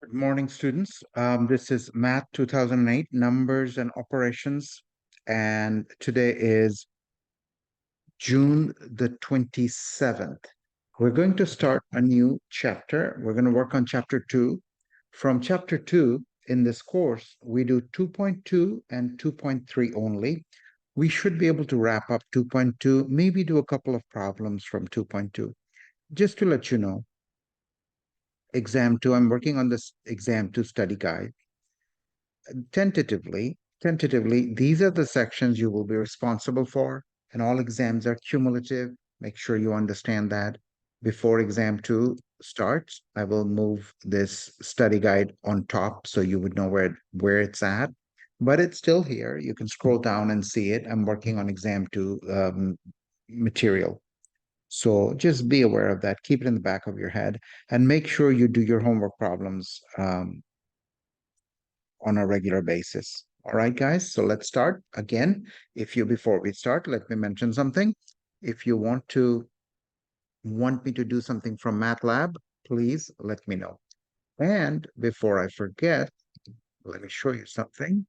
Good morning, students. This is Math 2008, Numbers and Operations, and today is June the 27th. We're going to start a new chapter. We're going to work on chapter 2. From chapter 2 in this course, we do 2.2 and 2.3 only. We should be able to wrap up 2.2, maybe do a couple of problems from 2.2. Just to let you know, exam 2, I'm working on this exam 2 study guide. Tentatively, these are the sections you will be responsible for, and all exams are cumulative. Make sure you understand that. Before exam 2 starts, I will move this study guide on top so you would know where it's at. But it's still here. You can scroll down and see it. I'm working on exam 2 material. So just be aware of that. Keep it in the back of your head and make sure you do your homework problems on a regular basis. All right, guys, so let's start again. Before we start, let me mention something. If you want me to do something from MATLAB, please let me know. And before I forget, let me show you something.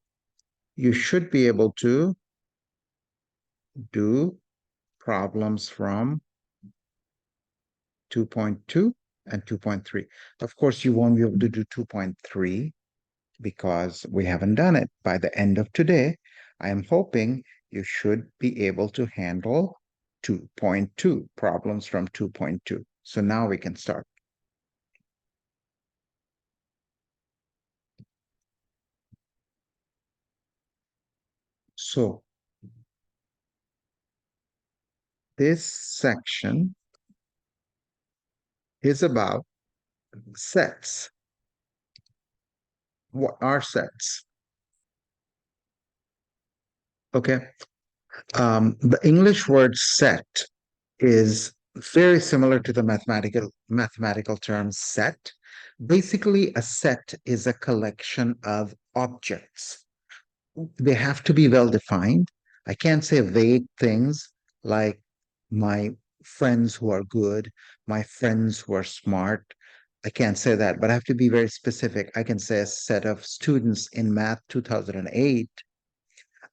You should be able to do problems from 2.2 and 2.3. Of course, you won't be able to do 2.3 because we haven't done it. By the end of today, I am hoping you should be able to handle 2.2 problems from 2.2. So now we can start. So this section is about sets. What are sets? Okay. The English word set is very similar to the mathematical term set. Basically, a set is a collection of objects. They have to be well defined. I can't say vague things like my friends who are good, my friends who are smart. I can't say that, but I have to be very specific. I can say a set of students in Math 2008.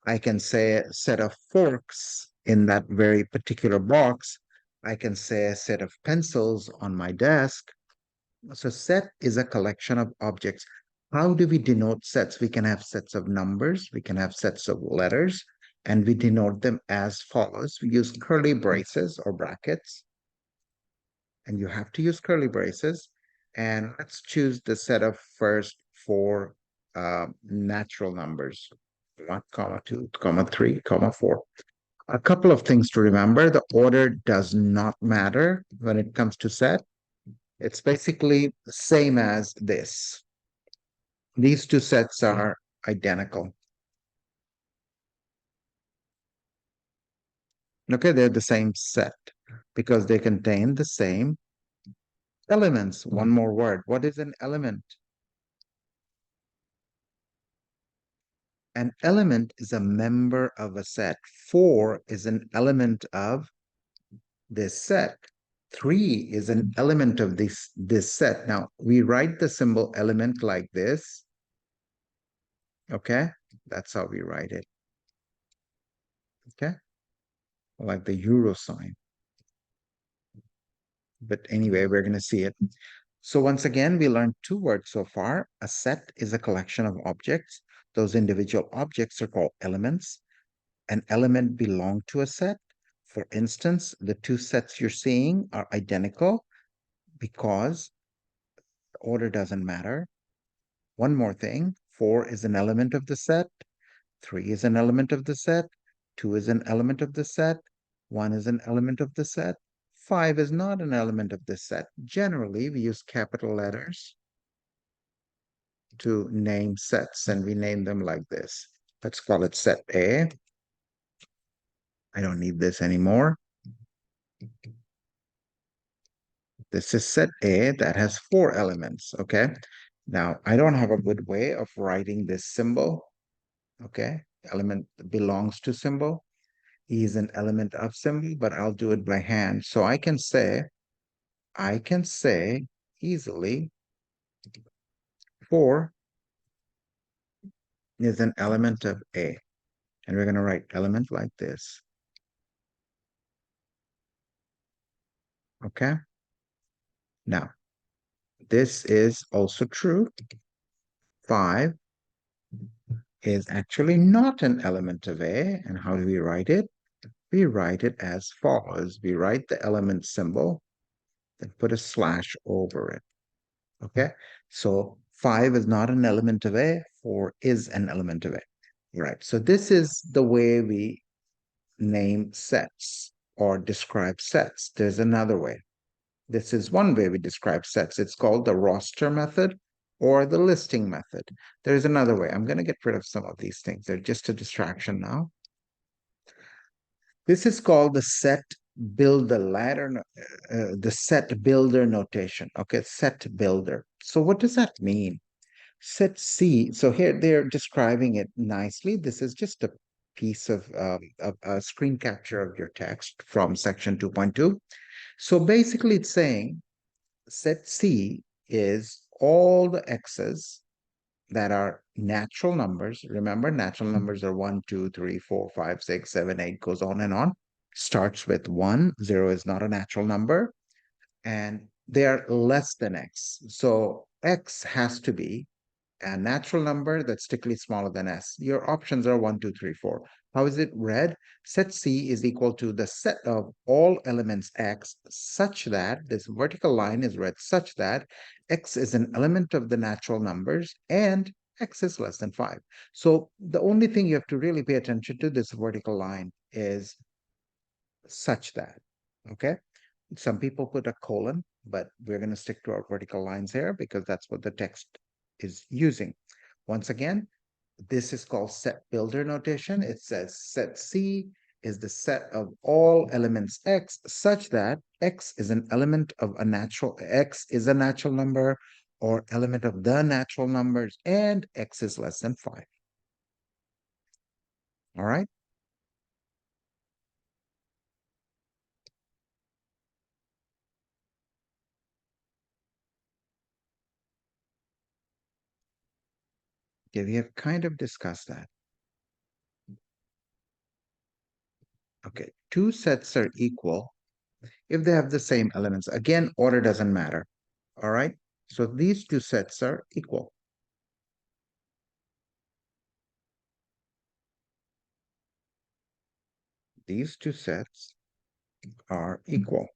I can say a set of forks in that very particular box. I can say a set of pencils on my desk. So set is a collection of objects. How do we denote sets? We can have sets of numbers, we can have sets of letters, and we denote them as follows. We use curly braces or brackets, and you have to use curly braces. And let's choose the set of first four natural numbers, 1, comma 2, comma 3, comma 4. A couple of things to remember. The order does not matter when it comes to set. It's basically the same as this. These two sets are identical. Okay, they're the same set because they contain the same elements. One more word. What is an element? An element is a member of a set. 4 is an element of this set. 3 is an element of this set. Now, we write the symbol element like this. Okay, that's how we write it. Okay, like the euro sign. But anyway, we're going to see it. So once again, we learned two words so far. A set is a collection of objects. Those individual objects are called elements. An element belongs to a set. For instance, the two sets you're seeing are identical because the order doesn't matter. One more thing, 4 is an element of the set. 3 is an element of the set. 2 is an element of the set. 1 is an element of the set. 5 is not an element of this set. Generally, we use capital letters to name sets, and we name them like this. Let's call it set A. I don't need this anymore. This is set A that has 4 elements, okay? Now, I don't have a good way of writing this symbol, okay? Element belongs to symbol. E is an element of symbol, but I'll do it by hand. So I can say easily 4 is an element of A. And we're going to write element like this. Okay. Now, this is also true. 5 is actually not an element of A. And how do we write it? We write it as follows. We write the element symbol, then put a slash over it. Okay. So 5 is not an element of A. 4 is an element of A. Right. So this is the way we name sets or describe sets. There's another way. This is one way we describe sets. It's called the roster method or the listing method. There's another way. I'm going to get rid of some of these things. They're just a distraction now. This is called the set builder ladder, the set builder notation. Okay, set builder. So what does that mean? Set C. So here they're describing it nicely. This is just a piece of a screen capture of your text from section 2.2. So basically it's saying set C is all the x's that are natural numbers. Remember, natural numbers are 1, 2, 3, 4, 5, 6, 7, 8, goes on and on. Starts with 1. 0 is not a natural number. And they are less than x. So x has to be a natural number that's strictly smaller than s. Your options are 1, 2, 3, 4. How is it read? Set C is equal to the set of all elements x such that this vertical line is read such that x is an element of the natural numbers and x is less than 5. So the only thing you have to really pay attention to this vertical line is such that, okay? Some people put a colon, but we're going to stick to our vertical lines here because that's what the text is using. Once again, this is called set builder notation. It says set C is the set of all elements x such that x is an element of a natural, x is a natural number or element of the natural numbers, and x is less than 5. All right. Okay, we have kind of discussed that. Okay, two sets are equal if they have the same elements. Again, order doesn't matter. All right. So these two sets are equal. These two sets are equal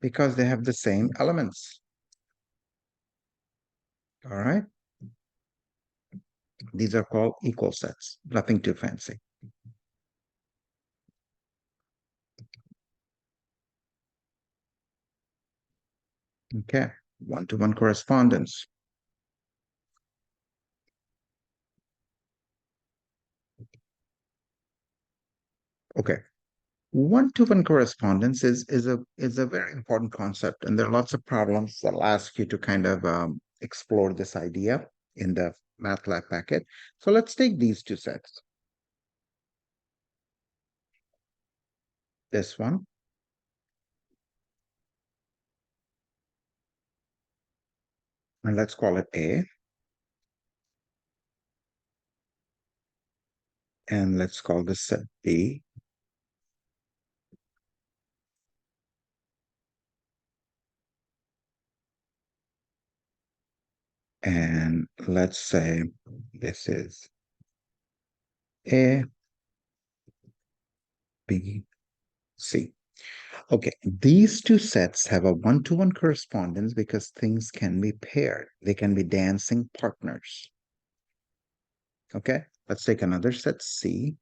because they have the same elements. All right. These are called equal sets. Nothing too fancy. Okay. One-to-one correspondence. Okay. One-to-one correspondence is a very important concept, and there are lots of problems that'll ask you to kind of explore this idea in the MATLAB packet. So let's take these two sets. This one, and let's call it A. And let's call this set B. And let's say this is A, B, C. Okay, these two sets have a one-to-one correspondence because things can be paired. They can be dancing partners. Okay, let's take another set, C.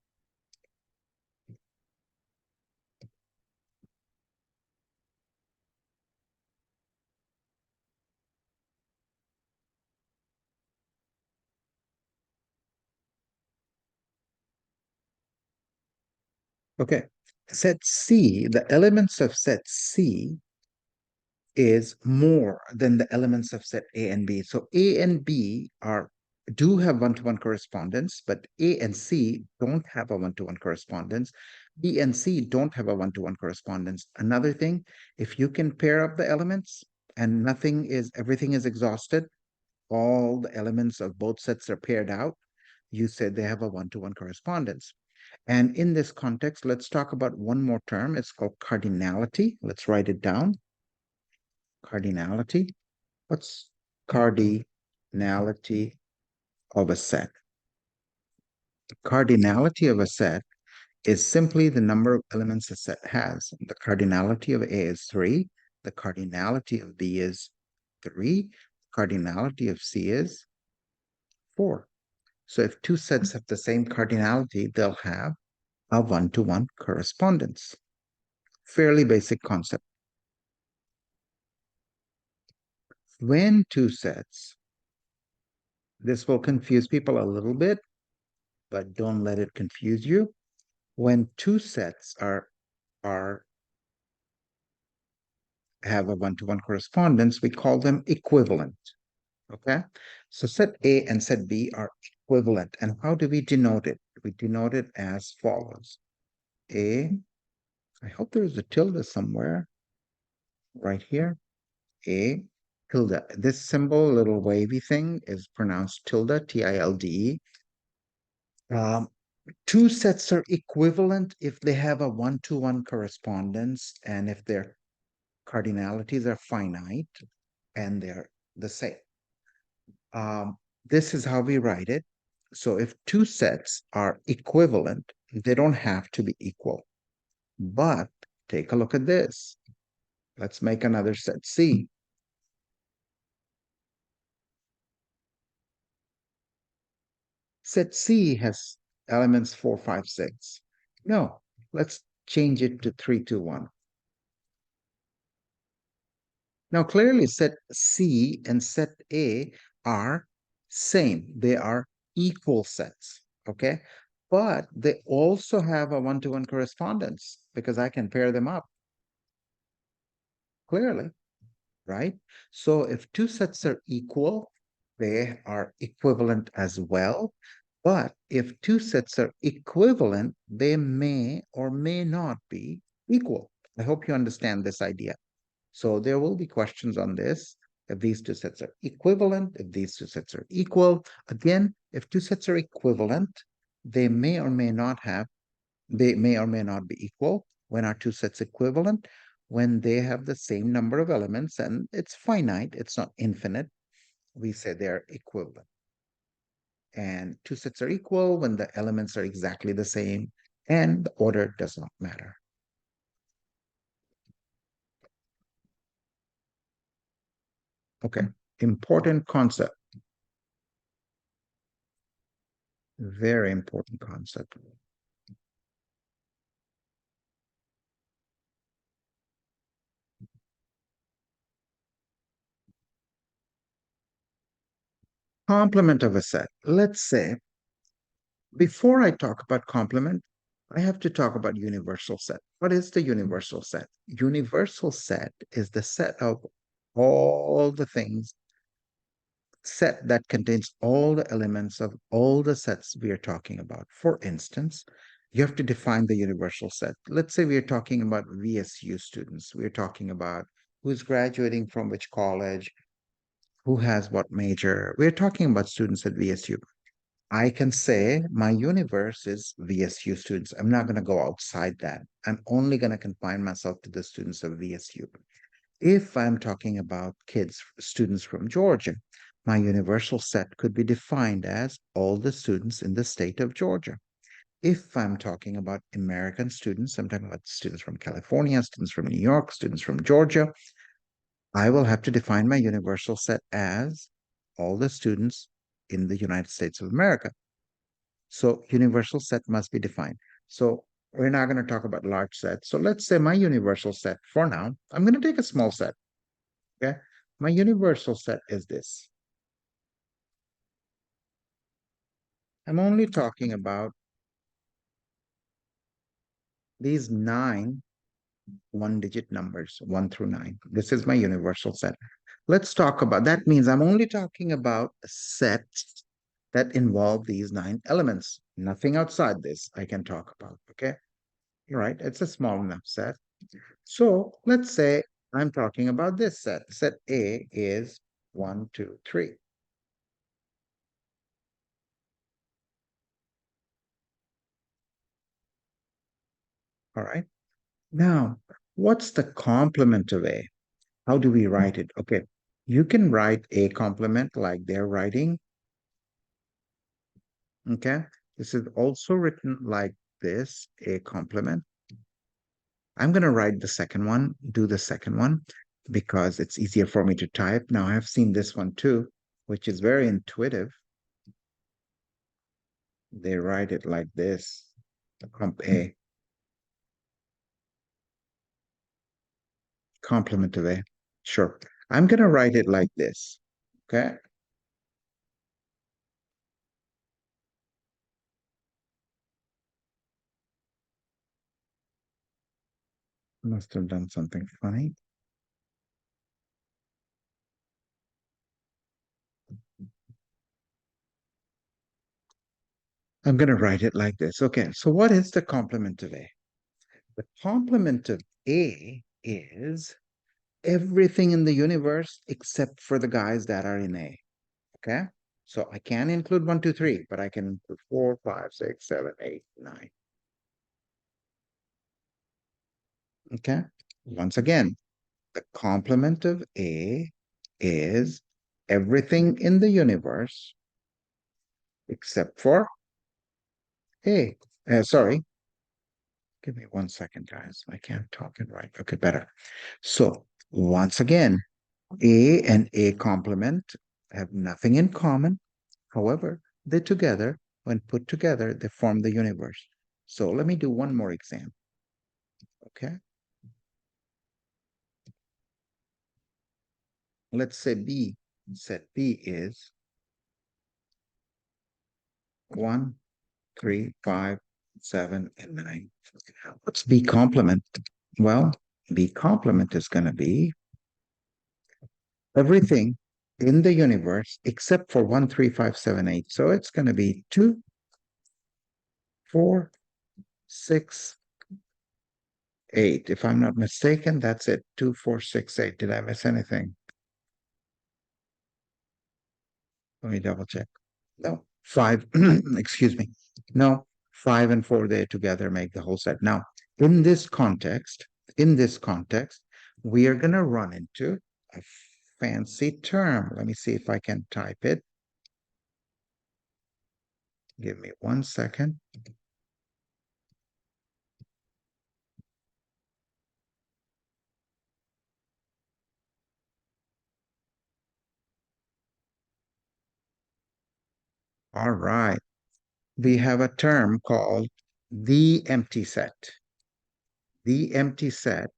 Okay, set C, the elements of set C is more than the elements of set A and B. So A and B do have one-to-one correspondence, but A and C don't have a one-to-one correspondence. B and C don't have a one-to-one correspondence. Another thing, if you can pair up the elements and everything is exhausted, all the elements of both sets are paired out, you said they have a one-to-one correspondence. And in this context, let's talk about one more term. It's called cardinality. Let's write it down. Cardinality. What's cardinality of a set? Cardinality of a set is simply the number of elements a set has. The cardinality of A is 3. The cardinality of B is 3. Cardinality of C is 4. So if two sets have the same cardinality, they'll have a one-to-one correspondence. Fairly basic concept. When two sets, this will confuse people a little bit, but don't let it confuse you. When two sets have a one-to-one correspondence, we call them equivalent. Okay, so set A and set B are equivalent. And how do we denote it? We denote it as follows. I hope there's a tilde somewhere right here. A tilde. This symbol, little wavy thing, is pronounced tilde, T-I-L-D-E. Two sets are equivalent if they have a one-to-one correspondence and if their cardinalities are finite and they're the same. This is how we write it. So if two sets are equivalent, they don't have to be equal. But take a look at this. Let's make another set C. Set C has elements 4, 5, 6. No, let's change it to 3, 2, 1. Now clearly set C and set A are same. They are equal sets, okay? But they also have a one-to-one correspondence because I can pair them up clearly, right? So if two sets are equal, they are equivalent as well. But if two sets are equivalent, they may or may not be equal. I hope you understand this idea. So there will be questions on this. If these two sets are equivalent, if these two sets are equal. Again, if two sets are equivalent, they may or may not be equal. When are two sets equivalent? When they have the same number of elements and it's finite, it's not infinite, we say they're equivalent. And two sets are equal when the elements are exactly the same and the order does not matter. Okay, important concept. Very important concept. Complement of a set. Let's say, before I talk about complement, I have to talk about universal set. What is the universal set? Universal set is the set of all the things, set that contains all the elements of all the sets we are talking about. For instance, you have to define the universal set. Let's say we are talking about VSU students. We're talking about who's graduating from which college, who has what major. We're talking about students at VSU. I can say my universe is VSU students. I'm not going to go outside that. I'm only going to confine myself to the students of VSU. If I'm talking about students from Georgia, my universal set could be defined as all the students in the state of Georgia. If I'm talking about American students, I'm talking about students from California, students from New York, students from Georgia, I will have to define my universal set as all the students in the United States of America. So universal set must be defined. So we're not going to talk about large sets. So let's say my universal set for now, I'm going to take a small set. Okay. My universal set is this. I'm only talking about these 9 one-digit numbers, 1 through 9. This is my universal set. Let's talk about that means I'm only talking about sets that involve these 9 elements. Nothing outside this I can talk about. Okay. All right. It's a small enough set. So let's say I'm talking about this set. Set A is 1, 2, 3. All right. Now, what's the complement of A? How do we write it? Okay. You can write a complement like they're writing. Okay. This is also written like this, a complement. I'm going to write the second one, do the second one, because it's easier for me to type. Now, I've seen this one too, which is very intuitive. They write it like this, comp A, complement of A. Sure. I'm going to write it like this. Okay. Must have done something funny. I'm going to write it like this. Okay. So what is the complement of A? The complement of A is everything in the universe except for the guys that are in A. Okay. So I can include one, two, three, but I can include four, five, six, seven, eight, nine. Okay. Once again, the complement of A is everything in the universe except for A. Sorry. Give me 1 second, guys. I can't talk it right. Okay, better. So once again, A and A complement have nothing in common. However, they together, when put together, they form the universe. So let me do one more example. Okay. Let's say B. Set B is 1, 3, 5, 7, and 9. What's B complement? Well, B complement is going to be everything in the universe except for 1, 3, 5, 7, 8. So it's going to be 2, 4, 6, 8. If I'm not mistaken, that's it. 2, 4, 6, 8. Did I miss anything? Let me double check. No, five, excuse me. No, five and four there together make the whole set. Now, in this context, we are going to run into a fancy term. Let me see if I can type it. Give me 1 second. All right. We have a term called the empty set. The empty set.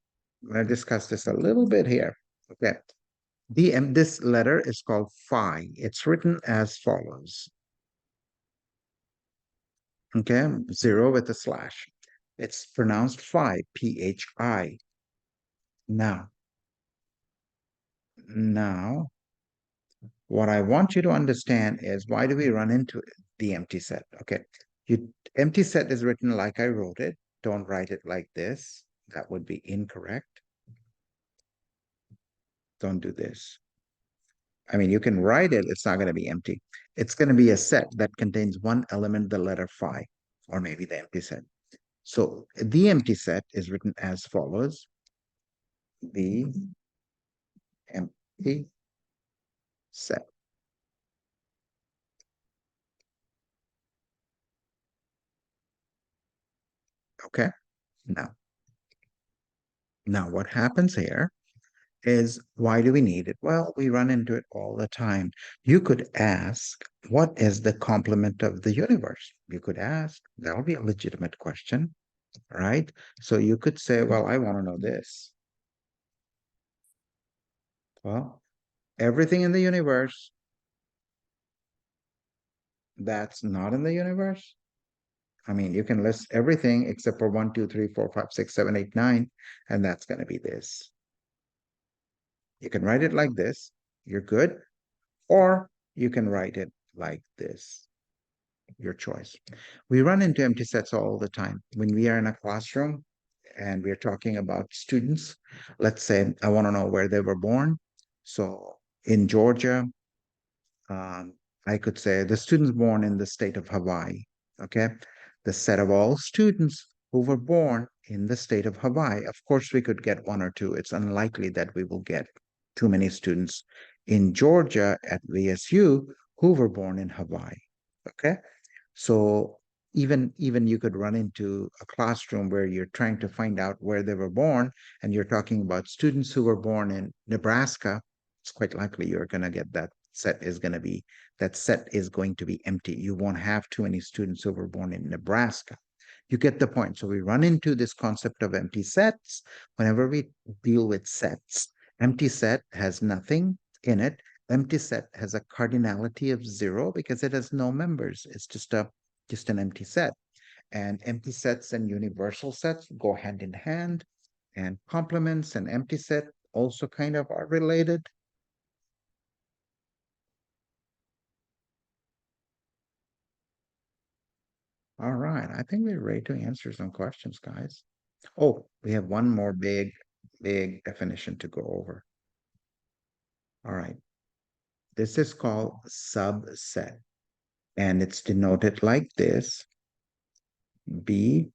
I'm going to discuss this a little bit here. Okay. This letter is called phi. It's written as follows. Okay, zero with a slash. It's pronounced phi, P-H-I. Now, now, what I want you to understand is why do we run into the empty set? Okay, empty set is written like I wrote it. Don't write it like this. That would be incorrect. Don't do this. I mean, you can write it. It's not going to be empty. It's going to be a set that contains one element, the letter phi, or maybe the empty set. So the empty set is written as follows. The empty set. Okay. Now, what happens here is why do we need it? Well, we run into it all the time. You could ask, what is the complement of the universe? You could ask, that would be a legitimate question, right? So you could say, well, I want to know this. Well, everything in the universe that's not in the universe. I mean, you can list everything except for 1, 2, 3, 4, 5, 6, 7, 8, 9, and that's going to be this. You can write it like this. You're good. Or you can write it like this. Your choice. We run into empty sets all the time. When we are in a classroom and we're talking about students, let's say I want to know where they were born. So in Georgia, I could say the students born in the state of Hawaii. Okay. The set of all students who were born in the state of Hawaii. Of course, we could get one or two. It's unlikely that we will get too many students in Georgia at VSU who were born in Hawaii. Okay. So even you could run into a classroom where you're trying to find out where they were born, and you're talking about students who were born in Nebraska. It's quite likely you're going to get that set is going to be empty. You won't have too many students who were born in Nebraska. You get the point. So we run into this concept of empty sets whenever we deal with sets. Empty set has nothing in it. Empty set has a cardinality of zero because it has no members. It's just an empty set. And empty sets and universal sets go hand in hand, and complements and empty set also kind of are related. All right, I think we're ready to answer some questions, guys. Oh, we have one more big definition to go over. All right, this is called subset, and it's denoted like this. B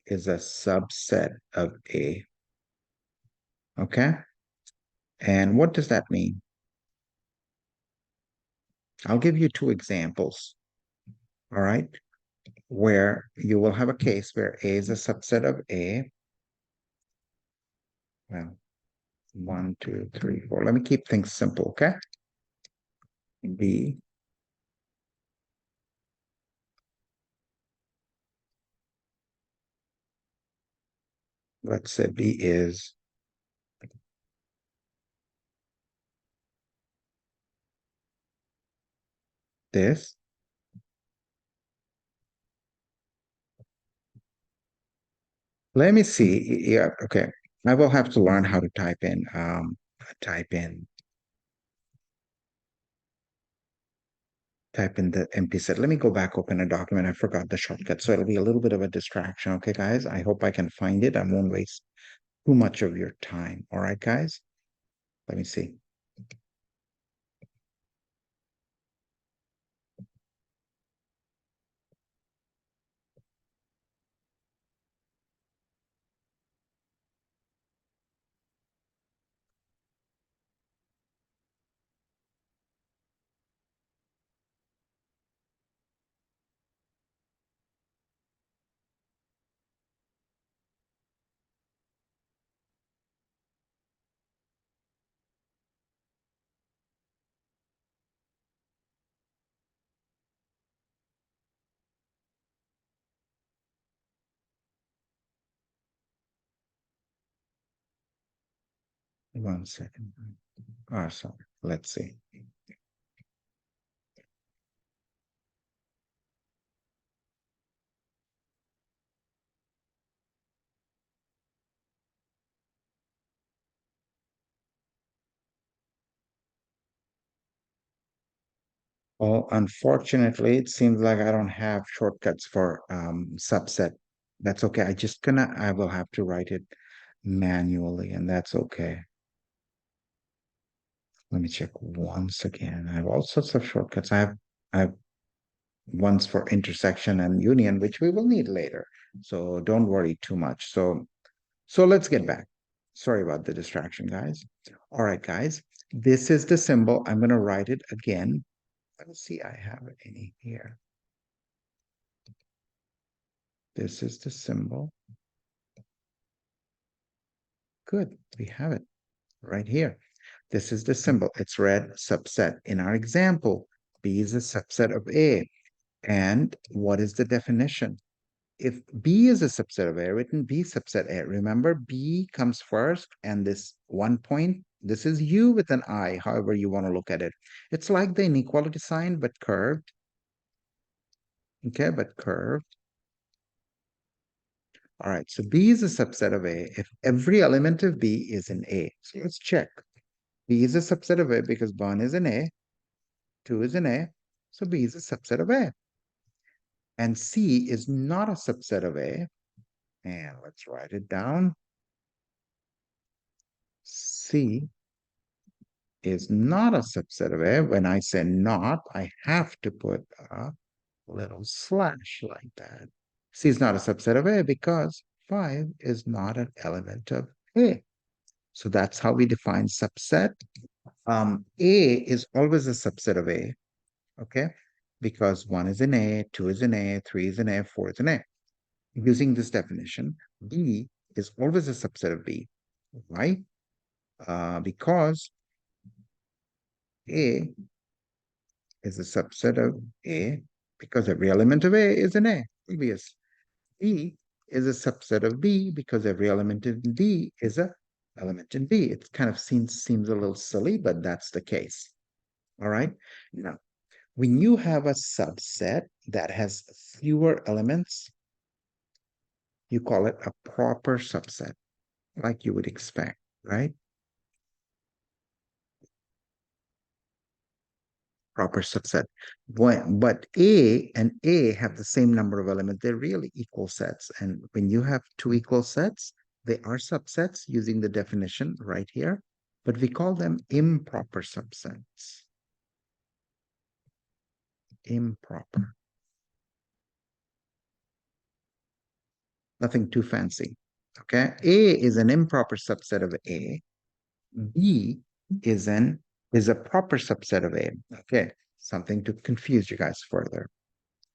is a subset of A. Okay, and what does that mean? I'll give you two examples. All right, where you will have a case where A is a subset of A. Well, one, two, three, four. Let me keep things simple, okay? B, let's say B is this. Let me see. Yeah, okay. I will have to learn how to type in type in the empty set. Let me go back, open a document. I forgot the shortcut. So it'll be a little bit of a distraction. Okay, guys. I hope I can find it. I won't waste too much of your time. All right, guys. Let me see. One second. Oh, sorry. Let's see. Well, unfortunately, it seems like I don't have shortcuts for subset. That's okay. I will have to write it manually, and that's okay. Let me check once again. I have all sorts of shortcuts. I have ones for intersection and union, which we will need later. So don't worry too much. So let's get back. Sorry about the distraction, guys. All right, guys. This is the symbol. I'm going to write it again. Let's see, I have any here. This is the symbol. Good, we have it right here. This is the symbol. It's read subset. In our example, B is a subset of A. And what is the definition? If B is a subset of A, written B subset A, remember B comes first, and this 1 point, this is U with an I, however you want to look at it. It's like the inequality sign, but curved. Okay, but curved. All right, so B is a subset of A if every element of B is in A. So let's check. B is a subset of A because 1 is in A, 2 is in A, so B is a subset of A. And C is not a subset of A. And let's write it down. C is not a subset of A. When I say not, I have to put a little slash like that. C is not a subset of A because 5 is not an element of A. So that's how we define subset. A is always a subset of A, okay? Because 1 is in A, 2 is in A, 3 is in A, 4 is in A. Using this definition, B is always a subset of B. Why? Because A is a subset of A because every element of A is in A, obvious. B is a subset of B because every element in B is a element in B. It kind of seems a little silly, but that's the case. All right. Now, when you have a subset that has fewer elements, you call it a proper subset, like you would expect, right? Proper subset. But A and A have the same number of elements. They're really equal sets. And when you have two equal sets, they are subsets using the definition right here, but we call them improper subsets. Improper. Nothing too fancy. Okay. A is an improper subset of A. B is a proper subset of A. Okay. Something to confuse you guys further.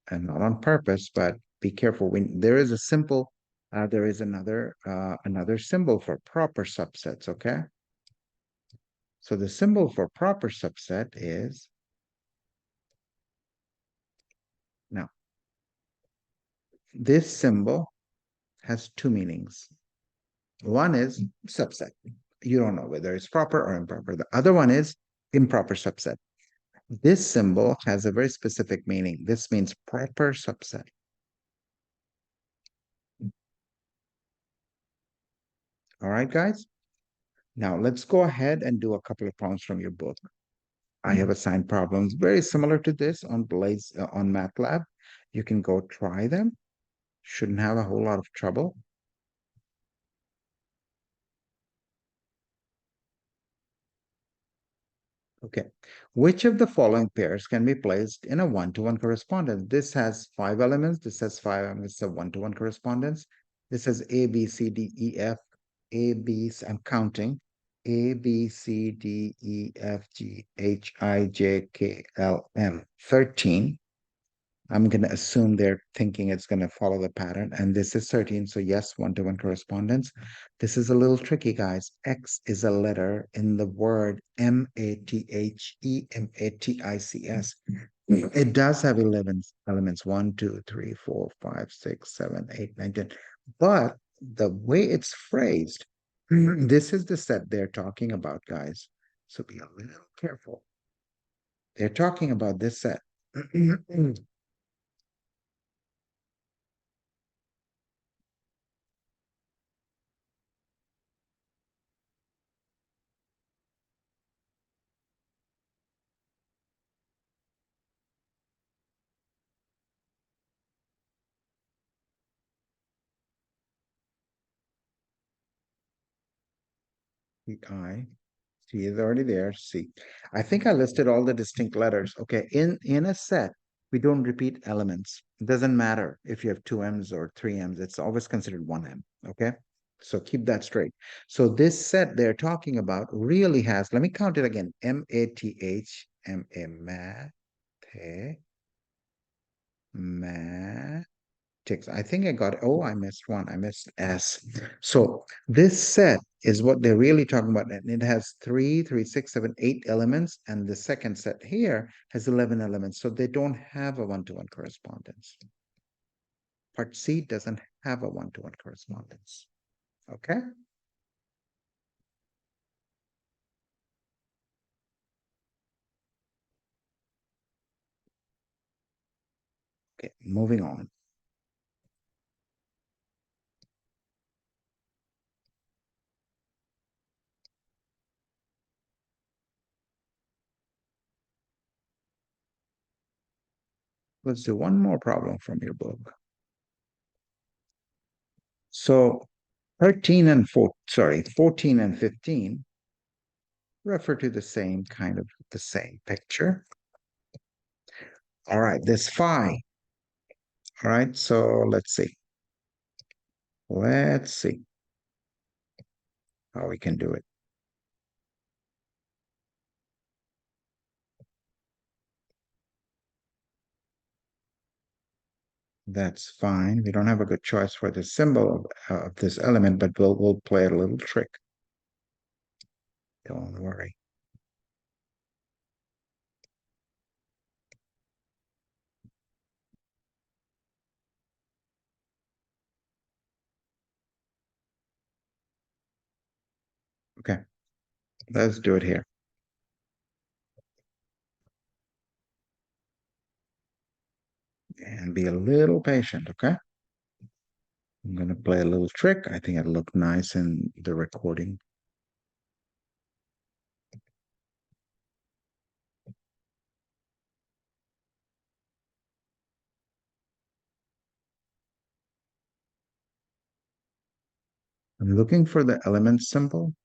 And not on purpose, but be careful. When there is a simple, there is another symbol for proper subsets, okay? So the symbol for proper subset is, now, this symbol has two meanings. One is subset. You don't know whether it's proper or improper. The other one is improper subset. This symbol has a very specific meaning. This means proper subset. All right, guys? Now let's go ahead and do a couple of problems from your book. I have assigned problems very similar to this on Blaze on MATLAB. You can go try them. Shouldn't have a whole lot of trouble. Okay. Which of the following pairs can be placed in a one-to-one correspondence? This has 5 elements. This has 5 elements. It's a one-to-one correspondence. This has A, B, C, D, E, F, A, B. I'm counting. A, B, C, D, E, F, G, H, I, J, K, L, M. 13. I'm going to assume they're thinking it's going to follow the pattern. And this is 13. So yes, one-to-one correspondence. This is a little tricky, guys. X is a letter in the word MATHEMATICS. It does have 11 elements. 1, 2, 3, 4, 5, 6, 7, 8, 9, 10. But the way it's phrased, this is the set they're talking about, guys. So be a little careful. They're talking about this set. The I. C is already there. C. I think I listed all the distinct letters. Okay, in a set, we don't repeat elements. It doesn't matter if you have two M's or three M's. It's always considered one M. Okay, so keep that straight. So this set they're talking about really has. Let me count it again. M-A-T-H, M-A, math, I think I got, oh, I missed one. I missed S. So this set is what they're really talking about. And it has 3, 3, 6, 7, 8 elements. And the second set here has 11 elements. So they don't have a one-to-one correspondence. Part C doesn't have a one-to-one correspondence. Okay? Okay, moving on. Let's do one more problem from your book. So 13 and 14 and 15 refer to the same kind of the same picture. All right, this phi All right, so let's see. Let's see how we can do it. That's fine. We don't have a good choice for the symbol of this element, but we'll play a little trick. Don't worry. Okay, let's do it here. And be a little patient, okay? I'm going to play a little trick. I think it'll look nice in the recording. I'm looking for the element symbol.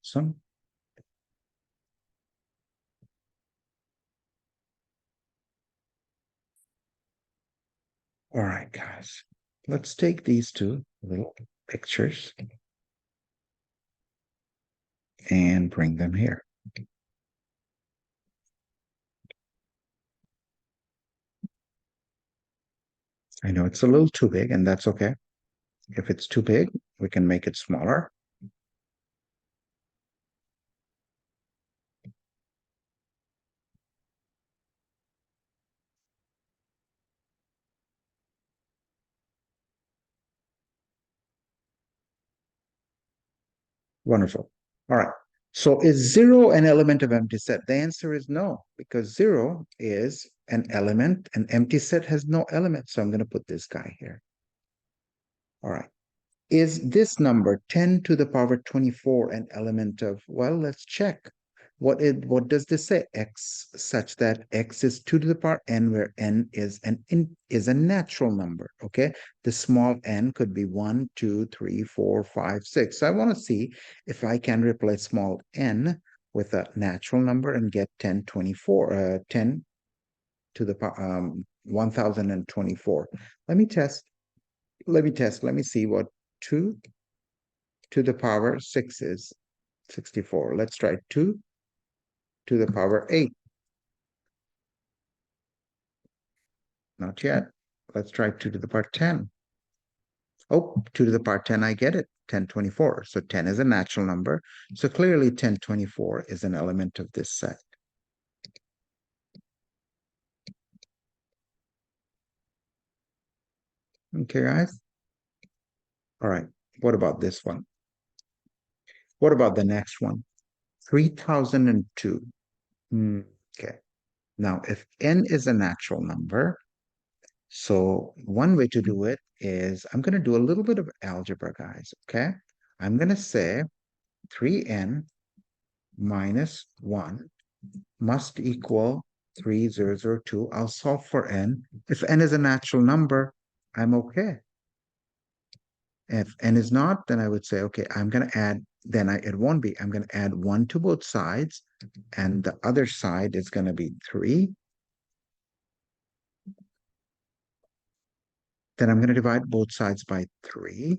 Some. All right, guys. Let's take these two little pictures and bring them here. I know it's a little too big, and that's okay. If it's too big, we can make it smaller. Wonderful. All right. So is zero an element of empty set? The answer is no, because zero is an element. An empty set has no element. So I'm going to put this guy here. All right. Is this number 10 to the power 24 an element of, well, let's check. What does this say? X such that X is 2 to the power n, where n is is a natural number. Okay. The small n could be 1, 2, 3, 4, 5, 6. So I want to see if I can replace small n with a natural number and get 10 to the power 1024. Let me test. Let me see what 2 to the power 6 is 64. Let's try 2 to the power 8. Not yet. Let's try 2 to the power 10. Oh, 2 to the power 10, I get it. 1024. So 10 is a natural number. So clearly 1024 is an element of this set. Okay, guys? All right. What about this one? What about the next one? 3002. Okay. Now, if n is a natural number, so one way to do it is I'm going to do a little bit of algebra, guys, okay? I'm going to say 3n minus 1 must equal 3002. I'll solve for n. If n is a natural number, I'm okay. If n is not, then I would say, okay, I'm going to add, it won't be. I'm going to add 1 to both sides, and the other side is going to be 3. Then I'm going to divide both sides by 3.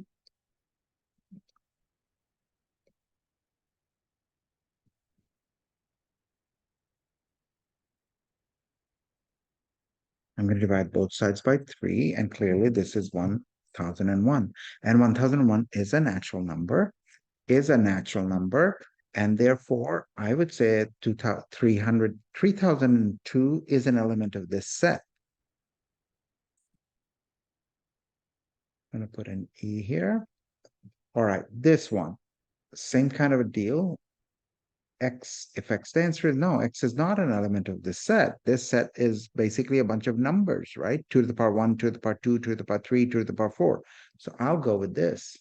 I'm going to divide both sides by 3, and clearly this is 1001. And 1001 is a natural number, and therefore I would say 3002 is an element of this set. I'm going to put an E here. All right, this one, same kind of a deal. X, if X, the answer is no, X is not an element of this set. This set is basically a bunch of numbers, right? 2 to the power 1, 2 to the power 2, 2 to the power 3, 2 to the power 4. So I'll go with this.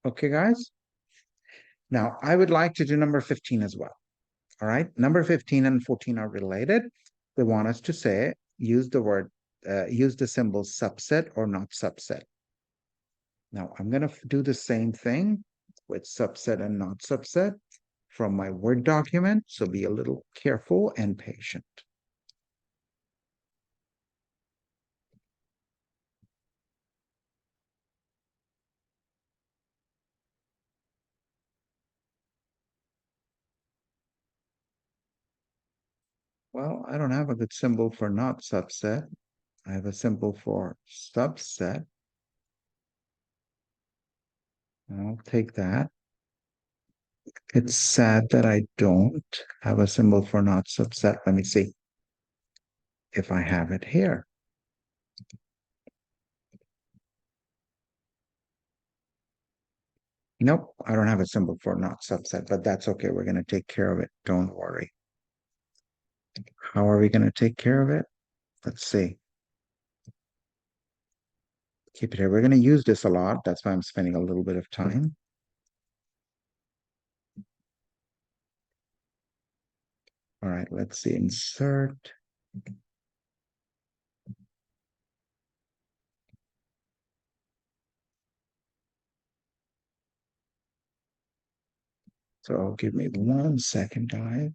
Okay, guys? Now, I would like to do number 15 as well. All right? Number 15 and 14 are related. They want us to say use use the symbol subset or not subset. Now I'm going to do the same thing with subset and not subset from my Word document. So be a little careful and patient. Well, I don't have a good symbol for not subset. I have a symbol for subset. I'll take that. It's sad that I don't have a symbol for not subset. Let me see if I have it here. Nope, I don't have a symbol for not subset, but that's okay. We're going to take care of it. Don't worry. How are we going to take care of it? Let's see. Keep it here. We're going to use this a lot. That's why I'm spending a little bit of time. All right, let's see. Insert. So give me 1 second, guys.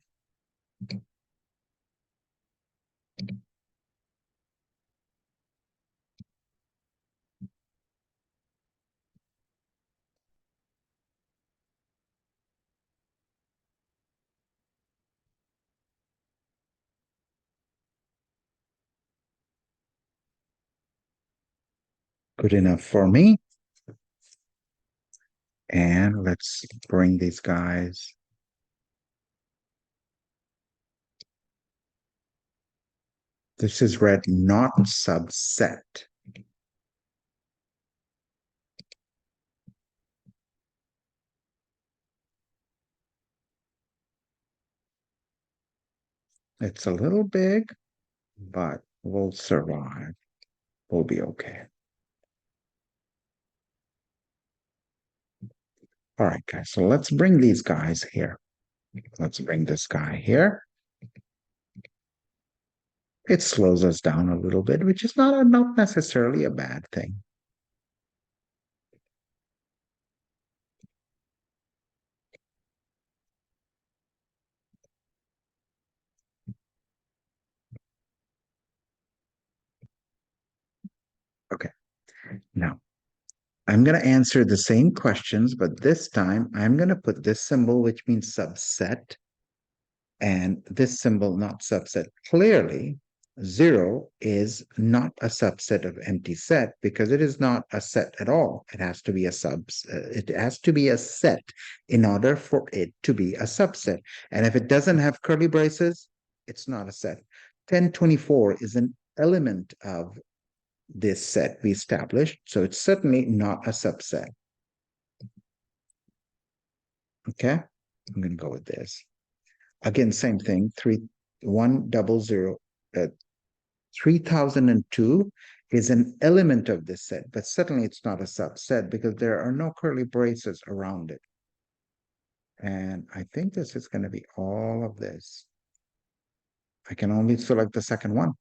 Good enough for me. And let's bring these guys. This is read not subset. It's a little big, but we'll survive. We'll be okay. All right, guys. So let's bring these guys here. Let's bring this guy here. It slows us down a little bit, which is not necessarily a bad thing. Okay. Now, I'm going to answer the same questions, but this time I'm going to put this symbol, which means subset, and this symbol, not subset. Clearly, 0 is not a subset of empty set because it is not a set at all. It has to be a it has to be a set in order for it to be a subset. And if it doesn't have curly braces, it's not a set. 1024 is an element of this set we established, so it's certainly not a subset. Okay, I'm going to go with this. Again, same thing, 3002 is an element of this set, but certainly it's not a subset because there are no curly braces around it. And I think this is going to be all of this. I can only select the second one.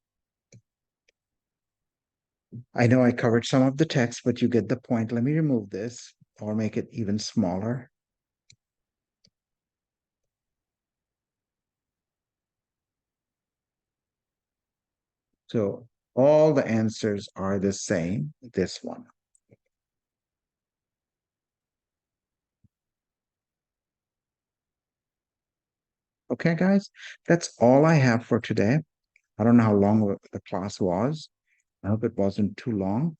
I know I covered some of the text, but you get the point. Let me remove this or make it even smaller. So all the answers are the same, this one. Okay, guys, that's all I have for today. I don't know how long the class was. I hope it wasn't too long.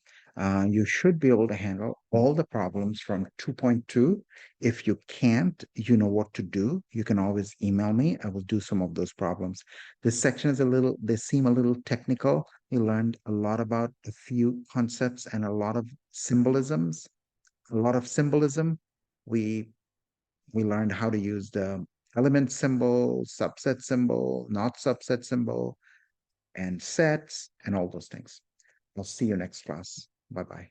You should be able to handle all the problems from 2.2. If you can't, you know what to do. You can always email me. I will do some of those problems. This section is they seem a little technical. You learned a lot about a few concepts and a lot of symbolisms, a lot of symbolism. We we learned how to use the element symbol, subset symbol, not subset symbol, and sets, and all those things. I'll see you next class. Bye-bye.